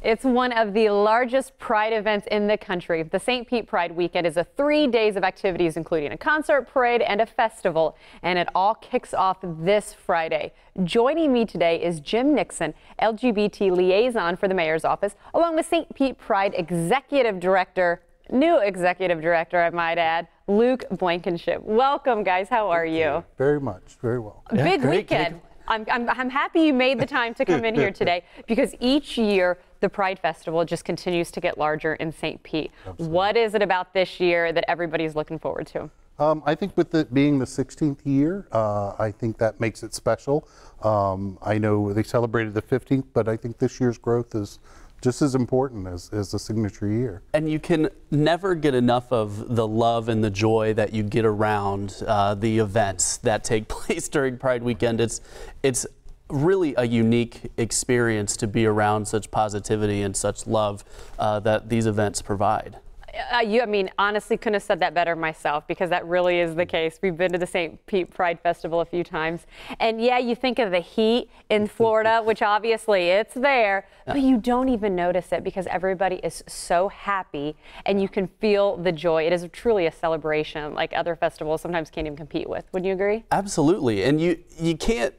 It's one of the largest Pride events in the country. The St. Pete Pride Weekend is 3 days of activities, including a concert, parade, and a festival. And it all kicks off this Friday. Joining me today is Jim Nixon, LGBT liaison for the mayor's office, along with St. Pete Pride executive director, new executive director, I might add, Luke Blankenship. Welcome, guys. How are you? Very much. Very well. A big weekend. I'm happy you made the time to come in here today because each year the Pride Festival just continues to get larger in St. Pete. Absolutely. What is it about this year that everybody's looking forward to? I think with it being the 16th year, I think that makes it special. I know they celebrated the 15th, but I think this year's growth is just as important as the signature year. And you can never get enough of the love and the joy that you get around the events that take place during Pride Weekend. It's really a unique experience to be around such positivity and such love that these events provide. I mean, honestly, couldn't have said that better myself, because that really is the case. We've been to the St. Pete Pride Festival a few times. And yeah, you think of the heat in Florida, which obviously it's there, but you don't even notice it because everybody is so happy and you can feel the joy. It is truly a celebration like other festivals sometimes can't even compete with. Wouldn't you agree? Absolutely. And you can't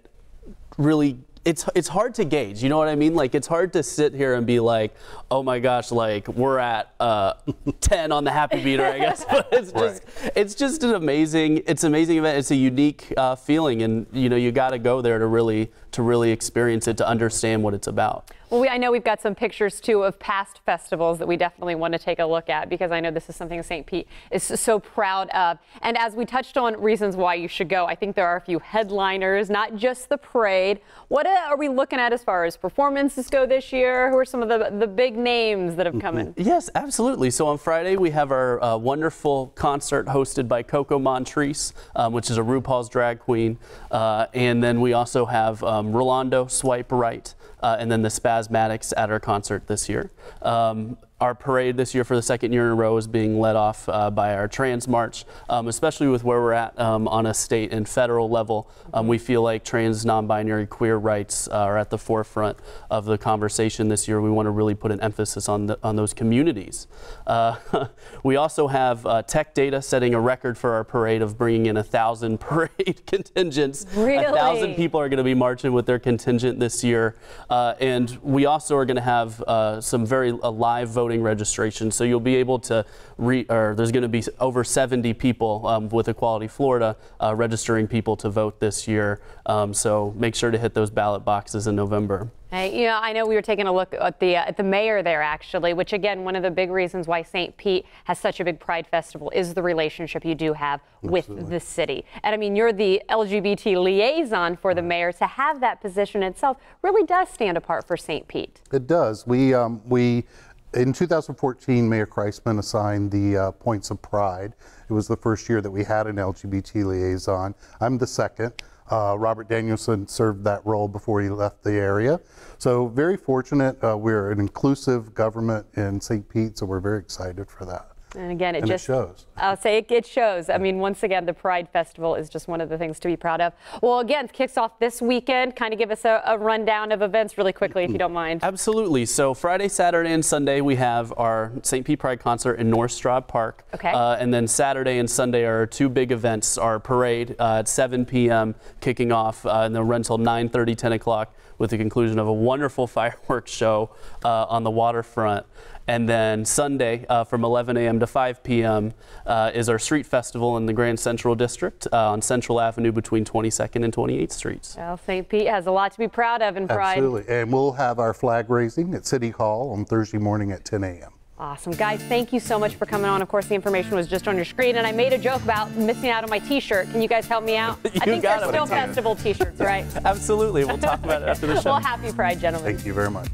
really, it's hard to gauge, you know what I mean? Like, it's hard to sit here and be like, oh my gosh, like we're at 10 on the happy meter, I guess. But it's just an amazing event. It's a unique feeling, and you know, you got to go there to really experience it, to understand what it's about. Well, I know we've got some pictures too of past festivals that we definitely want to take a look at, because I know this is something St. Pete is so proud of. And as we touched on reasons why you should go, I think there are a few headliners, not just the parade. What are we looking at as far as performances go this year? Who are some of the big names that have come in? Yes, absolutely. So on Friday we have our wonderful concert hosted by Coco Montrese, which is a RuPaul's drag queen. And then we also have Rolando Swipe Right, and then the Spasmatics at our concert this year. Our parade this year for the second year in a row is being led off by our Trans March, especially with where we're at on a state and federal level. We feel like trans, non-binary, queer rights are at the forefront of the conversation this year. We want to really put an emphasis on those communities. We also have Tech Data setting a record for our parade of bringing in 1,000 parade contingents. Really? 1,000 people are going to be marching with their contingent this year. And we also are going to have some very live voting registration, so you'll be able to there's going to be over 70 people with Equality Florida registering people to vote this year, so make sure to hit those ballot boxes in November. Hey, you know, I know we were taking a look at the mayor there, actually, which again, one of the big reasons why St. Pete has such a big Pride Festival is the relationship you do have with the city. And I mean, you're the LGBT liaison for the mayor. To have that position itself really does stand apart for St. Pete. It does. In 2014, Mayor Kreisman assigned the Points of Pride. It was the first year that we had an LGBT liaison. I'm the second. Robert Danielson served that role before he left the area. So very fortunate. We're an inclusive government in St. Pete, so we're very excited for that. And again, it shows. I'll say it shows. I mean, once again, the Pride Festival is just one of the things to be proud of. Well, again, it kicks off this weekend. Kind of give us a rundown of events really quickly, if you don't mind. Absolutely. So Friday, Saturday, and Sunday, we have our St. Pete Pride concert in North Stroud Park. Okay. And then Saturday and Sunday are our two big events. Our parade at 7 p.m. kicking off, and then run until 9:30, 10 o'clock, with the conclusion of a wonderful fireworks show on the waterfront. And then Sunday from 11 a.m. to 5 p.m. Is our street festival in the Grand Central District on Central Avenue between 22nd and 28th Streets. Well, St. Pete has a lot to be proud of in Pride. Absolutely. And we'll have our flag raising at City Hall on Thursday morning at 10 a.m. Awesome. Guys, thank you so much for coming on. Of course, the information was just on your screen, and I made a joke about missing out on my T-shirt. Can you guys help me out? I think they're still festival T-shirts, right? Absolutely. We'll talk about it after the show. Well, happy Pride, gentlemen. Thank you very much.